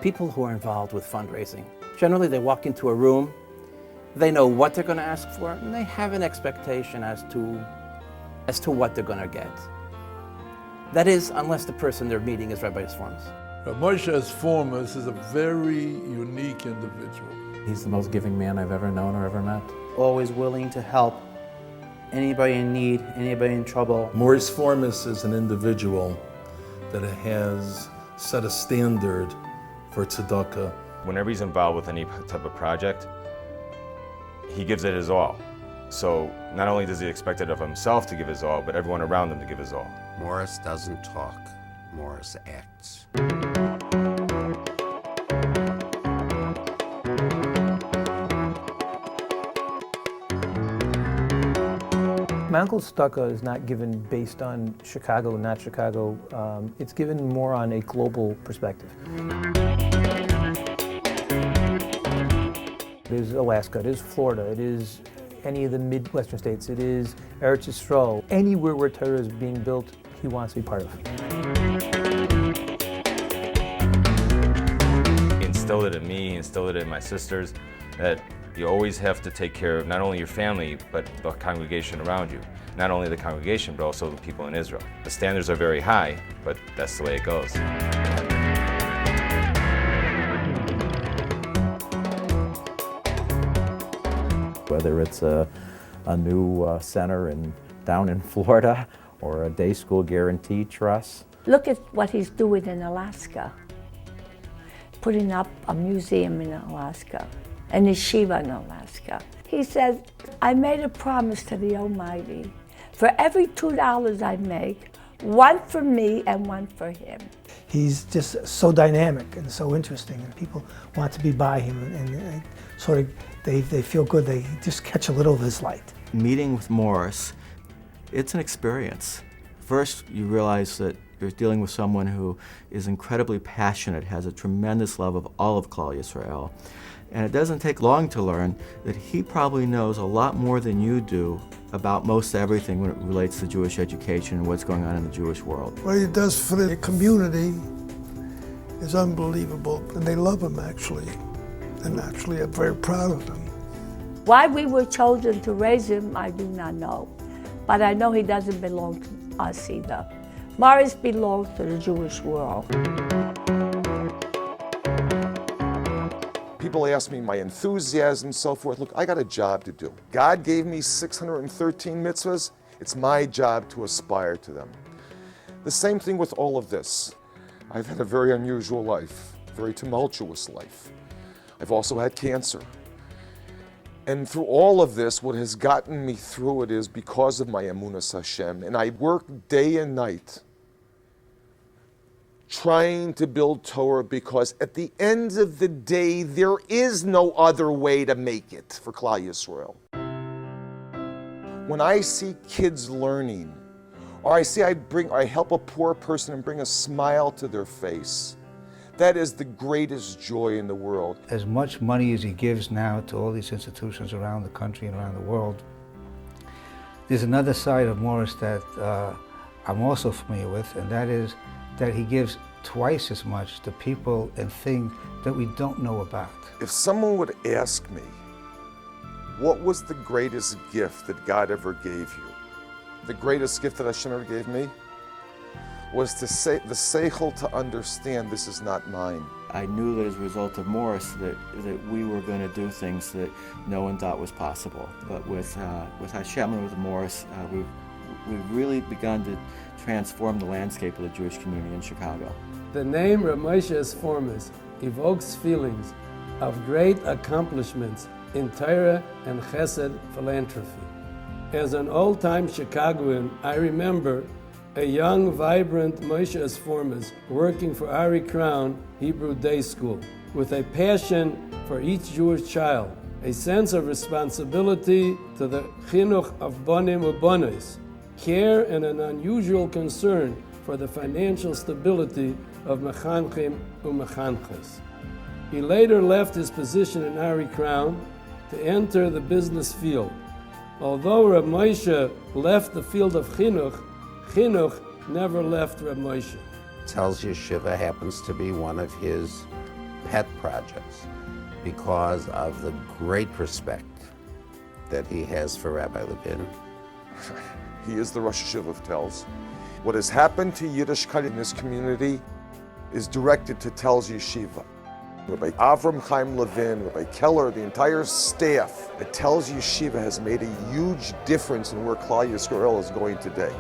People who are involved with fundraising, generally they walk into a room, they know what they're going to ask for, and they have an expectation as to what they're going to get. That is, unless the person they're meeting is Rabbi Esformes. Rabbi Esformes is a very unique individual. He's the most giving man I've ever known or ever met. Always willing to help anybody in need, anybody in trouble. Morris Esformes is an individual that has set a standard for tzedakah. Whenever he's involved with any type of project, he gives it his all. So not only does he expect it of himself to give his all, but everyone around him to give his all. Morris doesn't talk, Morris acts. My uncle's tzedakah is not given based on Chicago, not Chicago. It's given more on a global perspective. It is Alaska, it is Florida, it is any of the Midwestern states, it is Eretz Yisrael. Anywhere where Torah is being built, he wants to be part of. He instilled it in me, he instilled it in my sisters, that you always have to take care of not only your family, but the congregation around you. Not only the congregation, but also the people in Israel. The standards are very high, but that's the way it goes. Whether it's a new center down in Florida or a day school guarantee trust. Look at what he's doing in Alaska. Putting up a museum in Alaska, an yeshiva in Alaska. He says, I made a promise to the Almighty. For every $2 I make, one for me and one for him. He's just so dynamic and so interesting, and people want to be by him, and sort of they feel good. They just catch a little of his light. Meeting with Morris, it's an experience. First, you realize that you're dealing with someone who is incredibly passionate, has a tremendous love of all of Klal Yisrael. And it doesn't take long to learn that he probably knows a lot more than you do about most everything when it relates to Jewish education and what's going on in the Jewish world. What he does for the community is unbelievable, and they love him actually, and actually are very proud of him. Why we were chosen to raise him, I do not know. But I know he doesn't belong to us either. Morris belongs to the Jewish world. People ask me my enthusiasm and so forth. Look, I got a job to do. God gave me 613 mitzvahs. It's my job to aspire to them. The same thing with all of this. I've had a very unusual life, a very tumultuous life. I've also had cancer. And through all of this, what has gotten me through it is because of my emunas Hashem. And I work day and night trying to build Torah, because at the end of the day, there is no other way to make it for Klal Yisrael. When I see kids learning, or I see I help a poor person and bring a smile to their face, that is the greatest joy in the world. As much money as he gives now to all these institutions around the country and around the world, there's another side of Morris that I'm also familiar with, and that is that he gives twice as much to people and things that we don't know about. If someone would ask me, what was the greatest gift that God ever gave you? The greatest gift that Hashem ever gave me was to say the seichel to understand this is not mine. I knew that as a result of Morris that we were going to do things that no one thought was possible. But with Hashem and with Morris, we've really begun to transform the landscape of the Jewish community in Chicago. The name Rabbi Esformes evokes feelings of great accomplishments in Torah and Chesed philanthropy. As an old-time Chicagoan, I remember a young, vibrant Moshe Esformes working for Ari Crown Hebrew Day School with a passion for each Jewish child, a sense of responsibility to the chinuch of bonim ubonos, care and an unusual concern for the financial stability of mechanchim umechanches. He later left his position in Ari Crown to enter the business field. Although Reb Moshe left the field of chinuch, chinuch never left Reb Moshe. Telshe Yeshiva happens to be one of his pet projects because of the great respect that he has for Rabbi Levin. He is the Rosh Yeshiva of Tels. What has happened to Yiddishkeit in this community is directed to Telshe Yeshiva. Rabbi Avram Chaim Levin, Rabbi Keller, the entire staff at Telshe Yeshiva has made a huge difference in where Klal Yisrael is going today.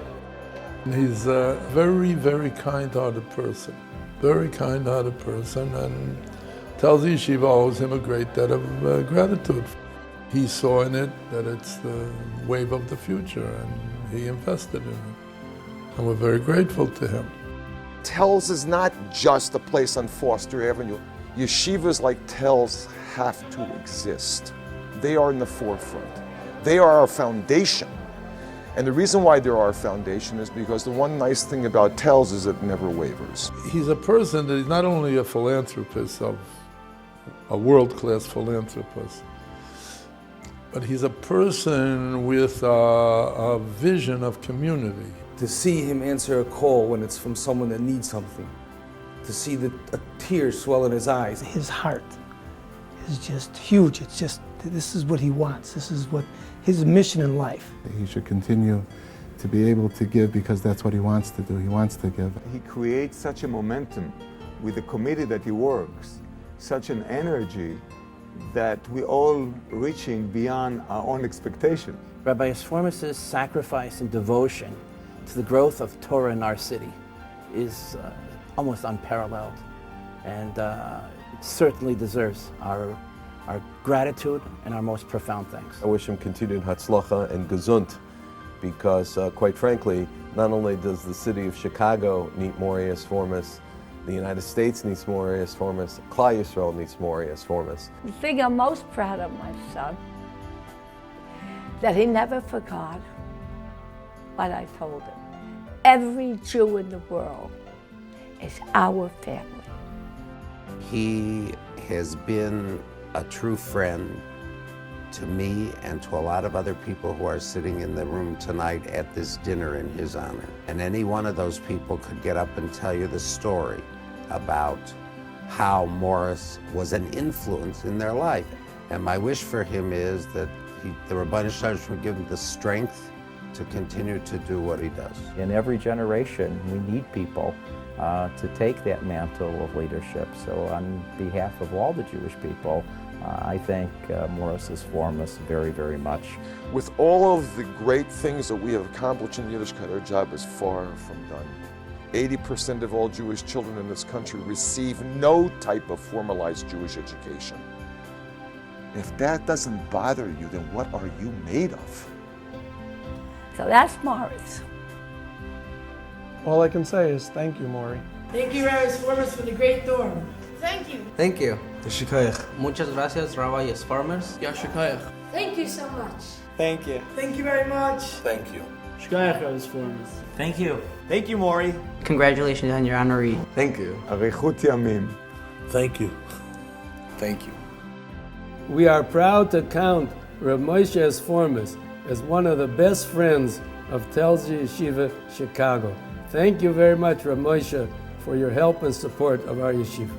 He's a very, very kind-hearted person. Very kind-hearted person, and Telshe Yeshiva owes him a great debt of gratitude. He saw in it that it's the wave of the future, and he invested in it. And we're very grateful to him. Tels is not just a place on Foster Avenue. Yeshivas like Tels have to exist. They are in the forefront. They are our foundation. And the reason why they're our foundation is because the one nice thing about Tels is it never wavers. He's a person that is not only a philanthropist, a world-class philanthropist, but he's a person with a vision of community. To see him answer a call when it's from someone that needs something, to see a tear swell in his eyes. His heart is just huge. It's just, this is what he wants. This is what his mission in life. He should continue to be able to give because that's what he wants to do. He wants to give. He creates such a momentum with the committee that he works, such an energy that we're all reaching beyond our own expectation. Rabbi Esformes' sacrifice and devotion to the growth of Torah in our city is almost unparalleled, and certainly deserves our gratitude and our most profound thanks. I wish him continued hatzlacha and gesund, because quite frankly, not only does the city of Chicago need more Esformes, the United States needs more Esformes, Klal Yisrael needs more Esformes. The thing I'm most proud of my son, that he never forgot what I told him. Every Jew in the world is our family. He has been a true friend to me and to a lot of other people who are sitting in the room tonight at this dinner in his honor. And any one of those people could get up and tell you the story about how Morris was an influence in their life. And my wish for him is that the Rabbi Shalom would give him the strength to continue to do what he does. In every generation, we need people to take that mantle of leadership. So on behalf of all the Jewish people, I thank Morris Esformes very, very much. With all of the great things that we have accomplished in Yiddishkeit, our job is far from done. 80% of all Jewish children in this country receive no type of formalized Jewish education. If that doesn't bother you, then what are you made of? So that's Morris. All I can say is thank you, Maury. Thank you, Rabbi Esformes, for the great dorm. Thank you. Thank you. Muchas gracias, Rabbi Esformes. Thank you so much. Thank you. Thank you very much. Thank you. Rabbi Esformes. Thank you. Thank you, Maury. Congratulations on your honoree. Thank you. Arichut Yamim. Thank you. Thank you. We are proud to count Rabbi Moshe Esformes as one of the best friends of Telshe Yeshiva Chicago. Thank you very much, Rabbi Moshe, for your help and support of our yeshiva.